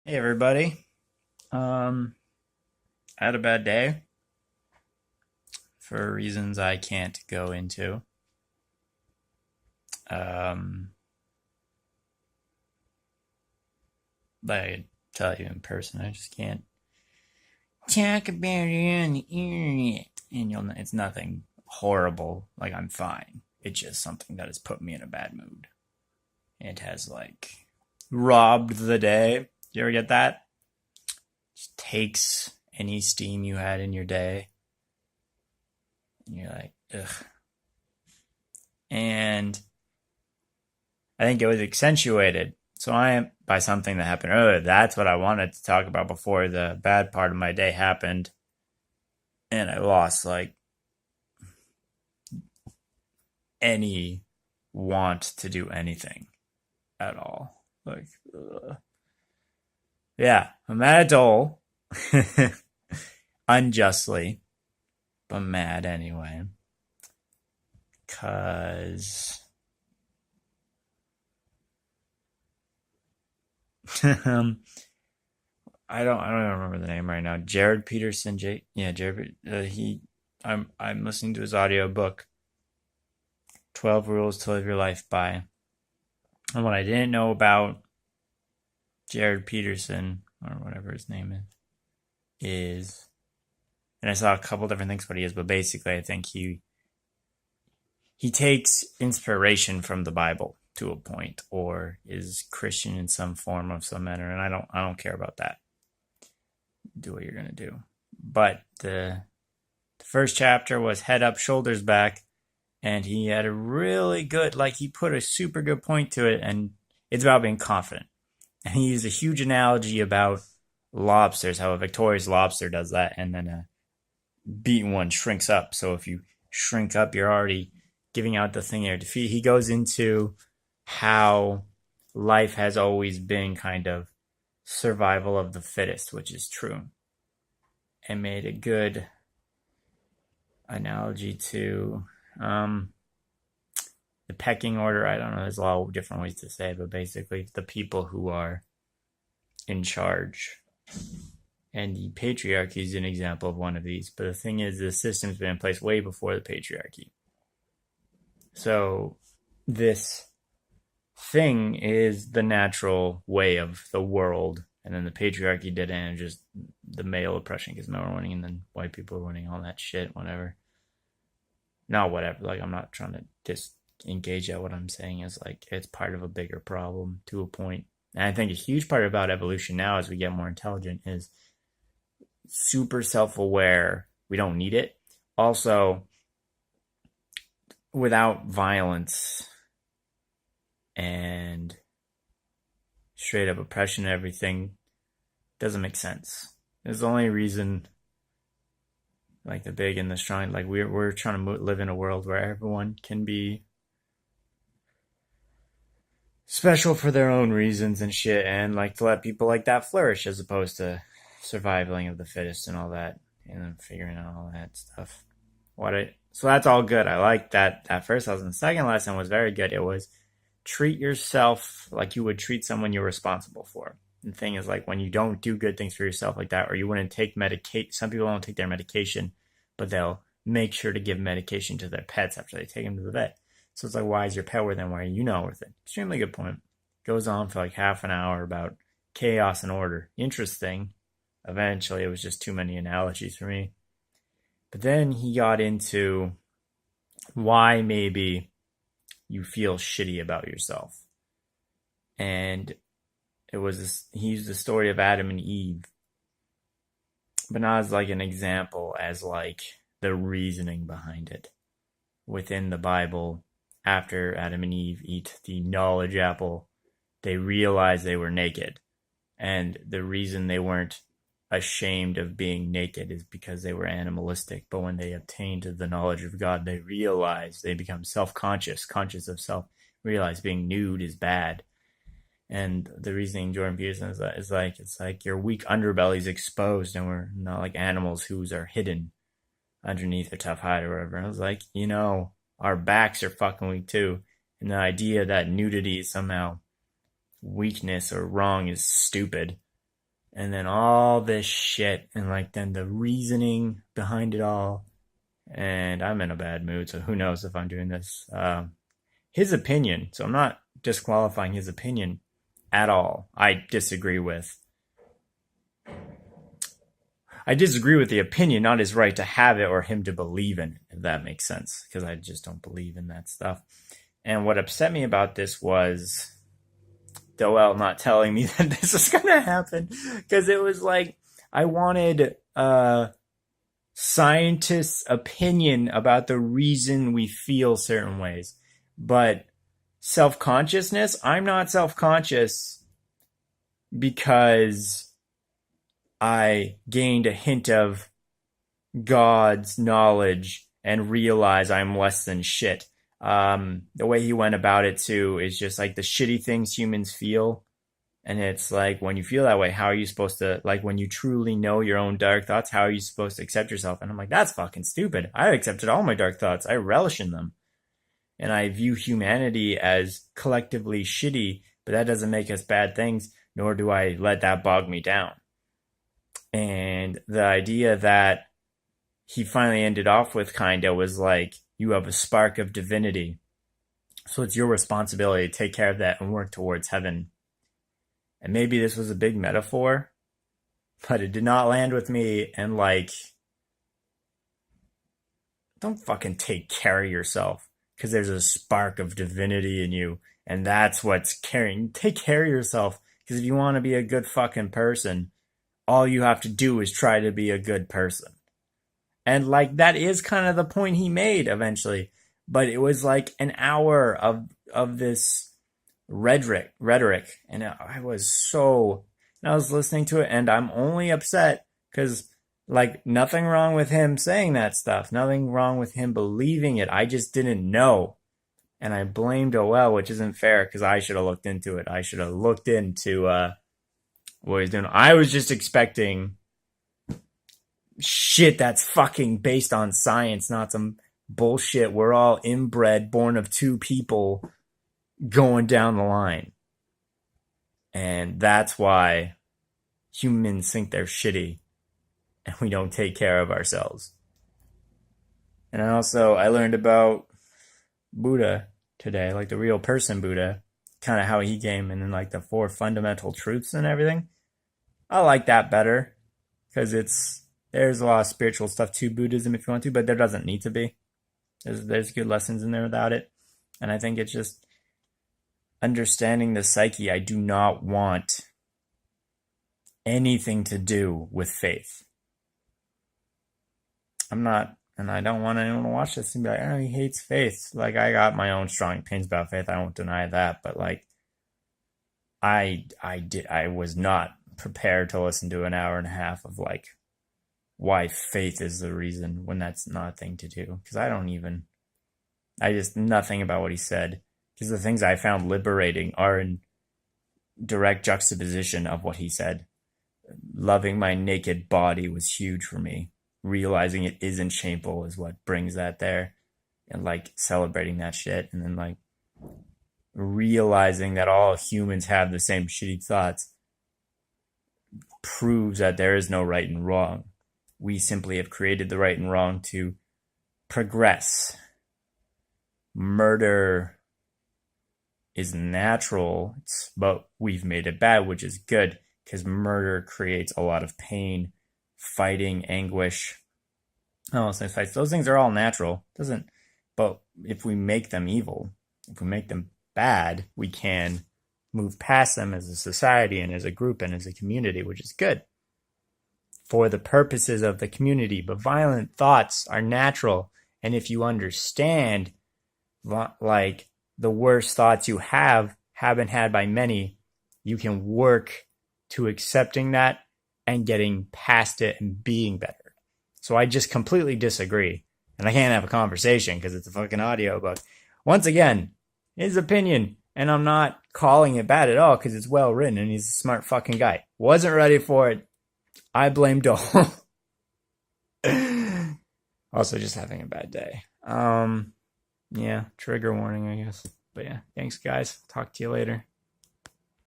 Hey everybody. I had a bad day for reasons I can't go into. Um, but I could tell you in person. I just can't talk about it on the internet. And you'll know it's nothing horrible. Like I'm fine. It's just something that has put me in a bad mood. It has like robbed the day. You ever get that? Just takes any steam you had in your day. And you're like, ugh. And I think it was accentuated. So I am by something that happened earlier. That's what I wanted to talk about before the bad part of my day happened. And I lost like any want to do anything at all. Like, yeah, I'm mad at Dole. Unjustly, but mad anyway. Cause I don't even remember the name right now. Jared Peterson, Jared. I'm listening to his audio book, 12 Rules to Live Your Life by. And what I didn't know about Jared Peterson or whatever his name is, and I saw a couple different things what he is, but basically I think he takes inspiration from the Bible to a point, or is Christian in some form of some manner, and I don't care about that. Do what you're gonna do. But the first chapter was head up, shoulders back, and he had a really good, like he put a super good point to it, and it's about being confident. And he used a huge analogy about lobsters, how a victorious lobster does that, and then a beaten one shrinks up. So if you shrink up, you're already giving out the thing you're defeat. He goes into how life has always been kind of survival of the fittest, which is true, and made a good analogy to the pecking order. I don't know, there's a lot of different ways to say it, but basically the people who are in charge. And the patriarchy is an example of one of these. But the thing is, the system's been in place way before the patriarchy. So this thing is the natural way of the world. And then the patriarchy did it, and just the male oppression because men were winning, and then white people were winning, all that shit, whatever. Not whatever. Like, I'm not trying to disengage at what I'm saying is like it's part of a bigger problem to a point. And I think a huge part about evolution now, as we get more intelligent, is super self-aware. We don't need it. Also, without violence and straight up oppression and everything, doesn't make sense. It's the only reason, like the big and the strong, like we're trying to live in a world where everyone can be special for their own reasons and shit, and like to let people like that flourish as opposed to surviving of the fittest and all that, and then figuring out all that stuff. So that's all good. I like that first lesson. The second lesson was very good. It was treat yourself like you would treat someone you're responsible for. And the thing is, like, when you don't do good things for yourself like that, or you wouldn't take medication. Some people don't take their medication, but they'll make sure to give medication to their pets after they take them to the vet. So it's like, why is your pet worth it and why are you not worth it? Extremely good point. Goes on for like half an hour about chaos and order. Interesting. Eventually, it was just too many analogies for me. But then he got into why maybe you feel shitty about yourself. And it was he used the story of Adam and Eve, but not as like an example, as like the reasoning behind it. Within the Bible, after Adam and Eve eat the knowledge apple, they realized they were naked. And the reason they weren't ashamed of being naked is because they were animalistic. But when they obtained the knowledge of God, they realized, they become self-conscious, conscious of self, realize being nude is bad. And the reasoning Jordan Peterson is like, it's like your weak underbelly is exposed, and we're not like animals whose are hidden underneath a tough hide or whatever. And I was like, our backs are fucking weak too. And the idea that nudity is somehow weakness or wrong is stupid. And then all this shit, and like then the reasoning behind it all. And I'm in a bad mood, so who knows if I'm doing this. His opinion, so I'm not disqualifying his opinion at all. I disagree with the opinion, not his right to have it or him to believe in it, if that makes sense, because I just don't believe in that stuff. And what upset me about this was Doel not telling me that this was going to happen, because it was like I wanted scientists' opinion about the reason we feel certain ways. But self-consciousness, I'm not self-conscious because I gained a hint of God's knowledge and realize I'm less than shit. The way he went about it too is just like the shitty things humans feel. And it's like, when you feel that way, how are you supposed to, like, when you truly know your own dark thoughts, how are you supposed to accept yourself? And I'm like, that's fucking stupid. I accepted all my dark thoughts. I relish in them. And I view humanity as collectively shitty, but that doesn't make us bad things, nor do I let that bog me down. And the idea that he finally ended off with kinda was like, you have a spark of divinity, so it's your responsibility to take care of that and work towards heaven. And maybe this was a big metaphor, but it did not land with me. And like, don't fucking take care of yourself because there's a spark of divinity in you, and that's what's carrying. Take care of yourself, because if you want to be a good fucking person, all you have to do is try to be a good person. And like, that is kind of the point he made eventually. But it was like an hour of this rhetoric, and I was listening to it, and I'm only upset because, like, nothing wrong with him saying that stuff, nothing wrong with him believing it. I just didn't know, and I blamed Oel, which isn't fair because I should have looked into it. I should have looked into what he's doing. I was just expecting shit that's fucking based on science, not some bullshit. We're all inbred, born of two people going down the line. And that's why humans think they're shitty and we don't take care of ourselves. And I learned about Buddha today, like the real person Buddha, kind of how he came, and then like the 4 fundamental truths and everything. I like that better because there's a lot of spiritual stuff to Buddhism if you want to, but there doesn't need to be. There's good lessons in there without it. And I think it's just understanding the psyche. I do not want anything to do with faith. I'm not, and I don't want anyone to watch this and be like, oh, he hates faith. Like, I got my own strong opinions about faith. I won't deny that. But like, I was not prepared to listen to an hour and a half of like why faith is the reason, when that's not a thing to do. Because nothing about what he said. Because the things I found liberating are in direct juxtaposition of what he said. Loving my naked body was huge for me. Realizing it isn't shameful is what brings that there. And like celebrating that shit. And then like realizing that all humans have the same shitty thoughts proves that there is no right and wrong. We simply have created the right and wrong to progress. Murder is natural, but we've made it bad, which is good, because murder creates a lot of pain, fighting, anguish. Those things are all natural. But if we make them evil, if we make them bad, we can move past them as a society and as a group and as a community, which is good for the purposes of the community. But violent thoughts are natural, and if you understand, like, the worst thoughts you have been had by many, you can work to accepting that and getting past it and being better. So I just completely disagree, and I can't have a conversation because it's a fucking audiobook. Once again, his opinion, and I'm not calling it bad at all because it's well written and he's a smart fucking guy. Wasn't ready for it. I blame Dole. Also just having a bad day. Yeah, trigger warning, I guess. But yeah, thanks guys. Talk to you later.